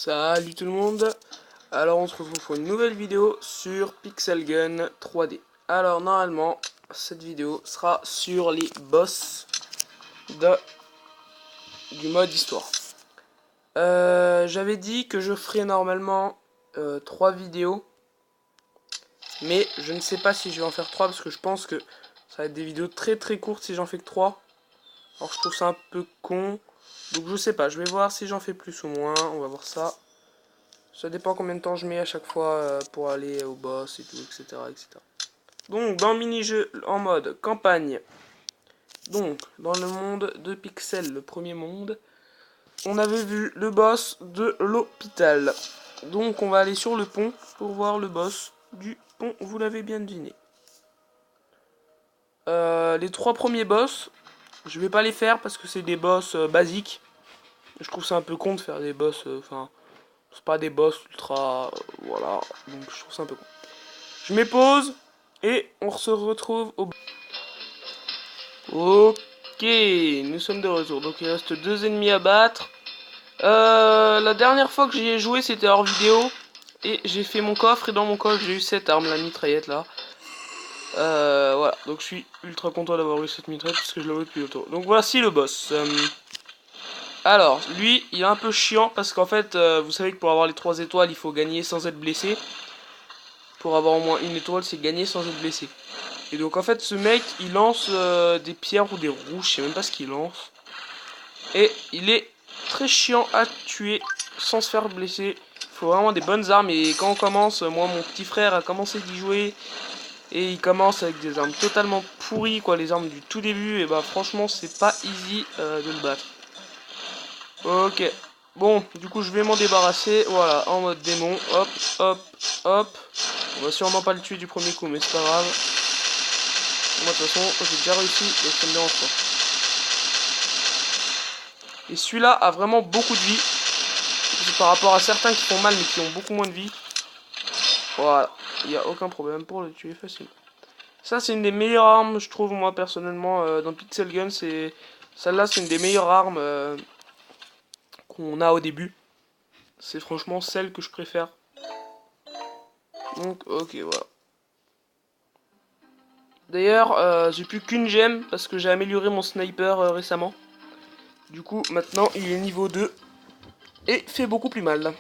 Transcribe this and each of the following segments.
Salut tout le monde. Alors on se retrouve pour une nouvelle vidéo sur Pixel Gun 3D. Alors normalement cette vidéo sera sur les boss du mode histoire. J'avais dit que je ferais normalement 3 vidéos, mais je ne sais pas si je vais en faire 3 parce que je pense que ça va être des vidéos très courtes si j'en fais que 3. Alors je trouve ça un peu con, donc je sais pas, je vais voir si j'en fais plus ou moins, on va voir ça. Ça dépend combien de temps je mets à chaque fois pour aller au boss et tout, etc. Donc, dans le mini-jeu en mode campagne, donc, dans le monde de Pixel, le premier monde, on avait vu le boss de l'hôpital. Donc, on va aller sur le pont pour voir le boss du pont, vous l'avez bien deviné. Les 3 premiers boss, je vais pas les faire parce que c'est des boss basiques. Je trouve ça un peu con de faire des boss, c'est pas des boss ultra, voilà, donc je trouve ça un peu con. Je mets pause et on se retrouve au... Ok, nous sommes de retour. Donc il reste 2 ennemis à battre. La dernière fois que j'y ai joué, c'était hors vidéo. Et j'ai fait mon coffre et dans mon coffre, j'ai eu cette arme, la mitraillette là. Voilà, donc je suis ultra content d'avoir eu cette mitraillette parce que je la vois depuis longtemps. Donc voici le boss. Alors, lui, il est un peu chiant parce qu'en fait, vous savez que pour avoir les 3 étoiles, il faut gagner sans être blessé. Pour avoir au moins une étoile, c'est gagner sans être blessé. Et donc en fait ce mec il lance des pierres ou des roues, je sais même pas ce qu'il lance. Et il est très chiant à tuer sans se faire blesser. Il faut vraiment des bonnes armes et quand on commence, moi mon petit frère a commencé d'y jouer. Et il commence avec des armes totalement pourries, quoi, les armes du tout début. Et bah franchement c'est pas easy de le battre. Ok, bon du coup je vais m'en débarrasser, voilà, en mode démon, hop, hop, hop. On va sûrement pas le tuer du premier coup mais c'est pas grave. Moi de toute façon j'ai déjà réussi donc ça me dérange pas. Et celui-là a vraiment beaucoup de vie. Par rapport à certains qui font mal mais qui ont beaucoup moins de vie. Voilà, il n'y a aucun problème pour le tuer facilement. Ça c'est une des meilleures armes je trouve moi personnellement dans Pixel Gun. Celle-là c'est une des meilleures armes qu'on a au début. C'est franchement celle que je préfère. Donc ok voilà. D'ailleurs j'ai plus qu'une gemme parce que j'ai amélioré mon sniper récemment. Du coup maintenant il est niveau 2 et fait beaucoup plus mal.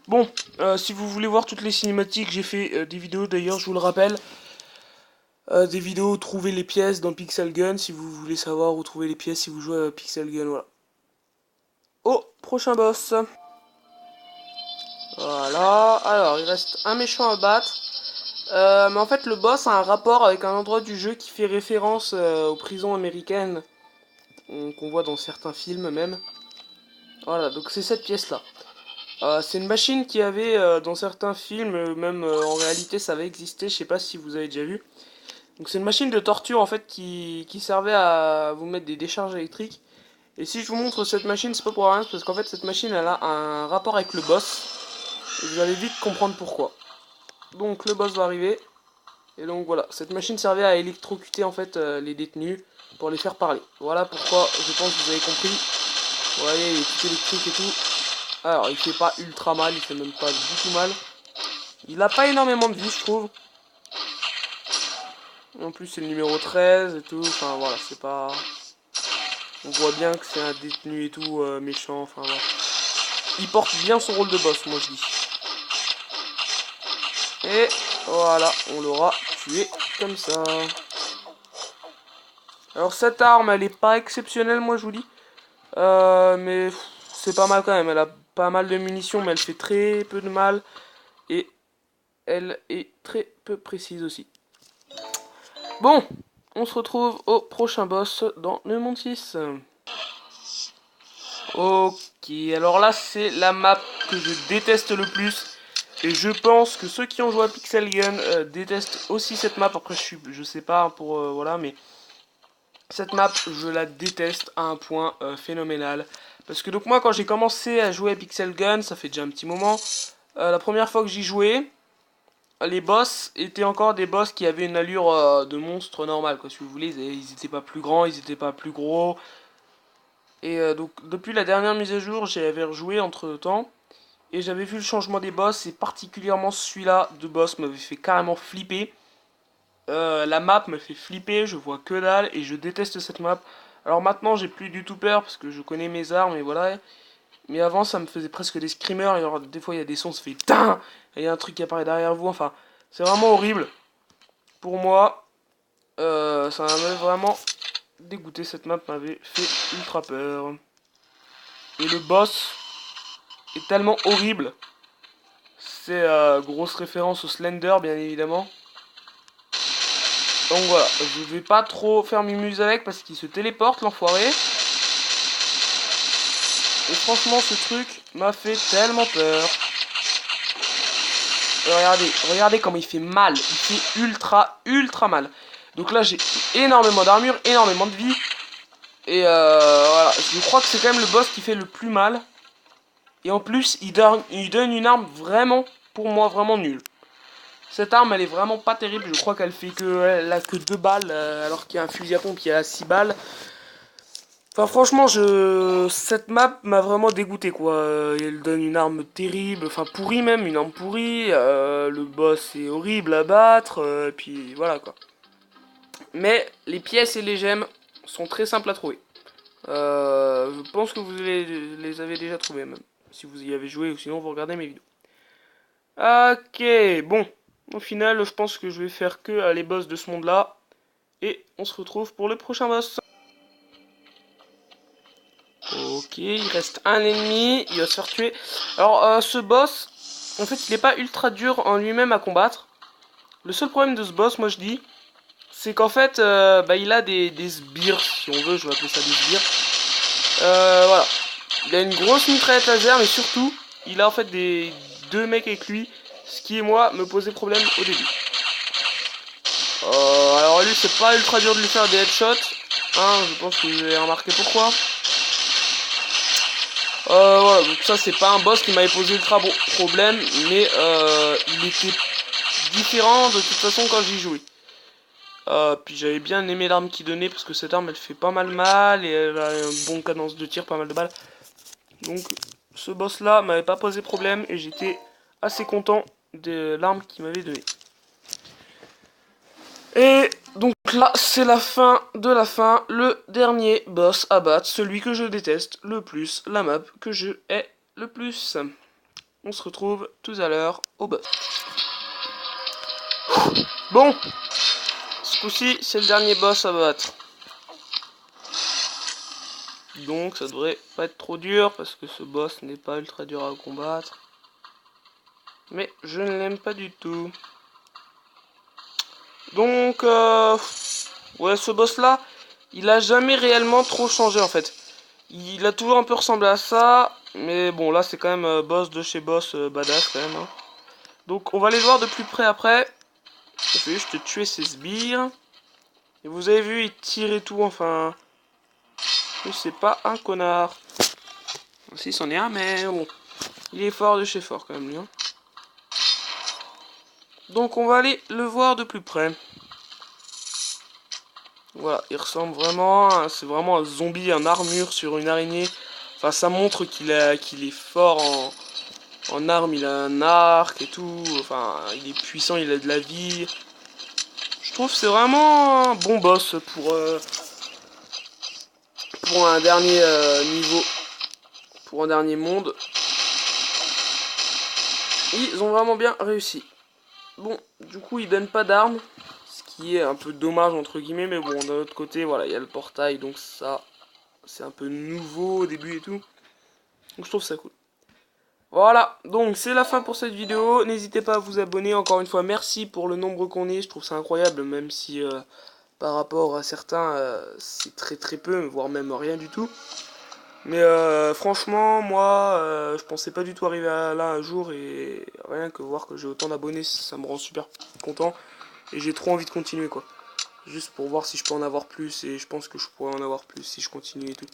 Bon, si vous voulez voir toutes les cinématiques, j'ai fait des vidéos d'ailleurs, je vous le rappelle. Des vidéos où trouver les pièces dans Pixel Gun, si vous voulez savoir où trouver les pièces si vous jouez à Pixel Gun, voilà. Au prochain boss. Voilà, alors il reste un méchant à battre. Mais en fait le boss a un rapport avec un endroit du jeu qui fait référence aux prisons américaines. Qu'on voit dans certains films même. Voilà, donc c'est cette pièce là. C'est une machine qui avait dans certains films, même en réalité ça avait existé, je sais pas si vous avez déjà vu. Donc c'est une machine de torture en fait qui servait à vous mettre des décharges électriques. Et si je vous montre cette machine, c'est pas pour rien, c'est parce qu'en fait cette machine elle a un rapport avec le boss. Et vous allez vite comprendre pourquoi. Donc le boss va arriver. Et donc voilà, cette machine servait à électrocuter en fait les détenus pour les faire parler. Voilà pourquoi je pense que vous avez compris. Vous voyez, il est tout électrique et tout. Alors il fait pas ultra mal, il fait même pas du tout mal. Il a pas énormément de vie je trouve. En plus c'est le numéro 13 et tout, enfin voilà, c'est pas... On voit bien que c'est un détenu et tout, méchant, enfin voilà. Il porte bien son rôle de boss, moi je dis. Et voilà, on l'aura tué comme ça. Alors cette arme, elle est pas exceptionnelle, moi je vous dis. Mais c'est pas mal quand même, elle a pas mal de munitions, mais elle fait très peu de mal. Et elle est très peu précise aussi. Bon, on se retrouve au prochain boss dans le monde 6. Ok, alors là c'est la map que je déteste le plus. Et je pense que ceux qui ont joué à Pixel Gun détestent aussi cette map. Après je sais pas pour voilà, mais cette map je la déteste à un point phénoménal. Parce que donc moi quand j'ai commencé à jouer à Pixel Gun, ça fait déjà un petit moment. La première fois que j'y jouais, les boss étaient encore des boss qui avaient une allure de monstre normal, quoi, si vous voulez. Ils étaient pas plus grands, ils étaient pas plus gros. Et donc depuis la dernière mise à jour, j'avais rejoué entre temps. Et j'avais vu le changement des boss, et particulièrement celui-là de boss m'avait fait carrément flipper. La map me fait flipper, je vois que dalle, et je déteste cette map. Alors maintenant j'ai plus du tout peur, parce que je connais mes armes, et voilà. Mais avant ça me faisait presque des screamers, et alors des fois il y a des sons, ça fait TIN, et il y a un truc qui apparaît derrière vous, enfin, c'est vraiment horrible. Pour moi, ça m'avait vraiment dégoûté, cette map m'avait fait ultra peur. Et le boss est tellement horrible. C'est grosse référence au Slender, bien évidemment. Donc voilà, je vais pas trop faire mumuse avec parce qu'il se téléporte, l'enfoiré. Et franchement, ce truc m'a fait tellement peur. Et regardez comment il fait mal. Il fait ultra mal. Donc là, j'ai énormément d'armure, énormément de vie. Et voilà, je crois que c'est quand même le boss qui fait le plus mal. Et en plus, il donne une arme vraiment, pour moi, vraiment nulle. Cette arme, elle est vraiment pas terrible. Je crois qu'elle fait elle a que 2 balles, alors qu'il y a un fusil à pompe qui a 6 balles. Enfin, franchement, cette map m'a vraiment dégoûté, quoi. Elle donne une arme terrible, enfin pourrie même, une arme pourrie. Le boss est horrible à battre, et puis voilà, quoi. Mais les pièces et les gemmes sont très simples à trouver. Je pense que vous les avez déjà trouvées, même. Si vous y avez joué, ou sinon vous regardez mes vidéos. Ok, bon. Au final, je pense que je vais faire que les boss de ce monde-là. Et on se retrouve pour le prochain boss. Ok, il reste un ennemi, il va se faire tuer. Alors, ce boss, en fait, il n'est pas ultra dur en lui-même à combattre. Le seul problème de ce boss, moi je dis, c'est qu'en fait, il a des sbires, si on veut, je vais appeler ça des sbires. Voilà. Il a une grosse mitraillette laser, mais surtout, il a en fait deux mecs avec lui, ce qui, moi, me posait problème au début. Alors lui, c'est pas ultra dur de lui faire des headshots. Hein, je pense que vous avez remarqué pourquoi. Voilà, donc ça c'est pas un boss qui m'avait posé ultra problème, mais il était différent de toute façon quand j'y jouais. Puis j'avais bien aimé l'arme qu'il donnait, parce que cette arme elle fait pas mal, et elle a une bonne cadence de tir, pas mal de balles. Donc ce boss là m'avait pas posé problème, et j'étais assez content de l'arme qu'il m'avait donnée. Et donc là, c'est la fin de la fin, le dernier boss à battre, celui que je déteste le plus, la map que je hais le plus. On se retrouve tout à l'heure au boss. Bon, ce coup-ci, c'est le dernier boss à battre. Donc ça devrait pas être trop dur, parce que ce boss n'est pas ultra dur à combattre. Mais je ne l'aime pas du tout. Donc, ouais, ce boss-là, il a jamais réellement trop changé en fait. Il a toujours un peu ressemblé à ça, mais bon, là c'est quand même boss de chez boss, badass quand même. Hein. Donc on va les voir de plus près après. Je vais juste tuer ces sbires. Et vous avez vu, il tire et tout, enfin... c'est pas un connard. Si, c'en est un, mais bon. Il est fort de chez fort quand même, lui. Hein. Donc on va aller le voir de plus près. Voilà, il ressemble vraiment, c'est vraiment un zombie, un armure sur une araignée. Enfin, ça montre qu'il est fort en armes, il a un arc et tout. Enfin, il est puissant, il a de la vie. Je trouve que c'est vraiment un bon boss pour un dernier niveau, pour un dernier monde. Ils ont vraiment bien réussi. Bon, du coup, ils donnent pas d'armes. Ce qui est un peu dommage entre guillemets, mais bon, d'un autre côté, voilà, il y a le portail, donc ça, c'est un peu nouveau au début et tout. Donc je trouve ça cool. Voilà, donc c'est la fin pour cette vidéo. N'hésitez pas à vous abonner. Encore une fois, merci pour le nombre qu'on est. Je trouve ça incroyable, même si par rapport à certains, c'est très peu, voire même rien du tout. Mais franchement, moi, je pensais pas du tout arriver à là un jour, et rien que voir que j'ai autant d'abonnés, ça me rend super content. Et j'ai trop envie de continuer, quoi. Juste pour voir si je peux en avoir plus, et je pense que je pourrais en avoir plus si je continue et tout.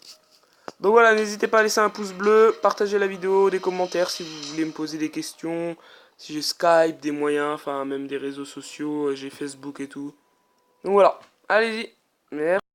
Donc voilà, n'hésitez pas à laisser un pouce bleu, partager la vidéo, des commentaires si vous voulez me poser des questions, si j'ai Skype, des moyens, enfin même des réseaux sociaux, j'ai Facebook et tout. Donc voilà, allez-y. Merci.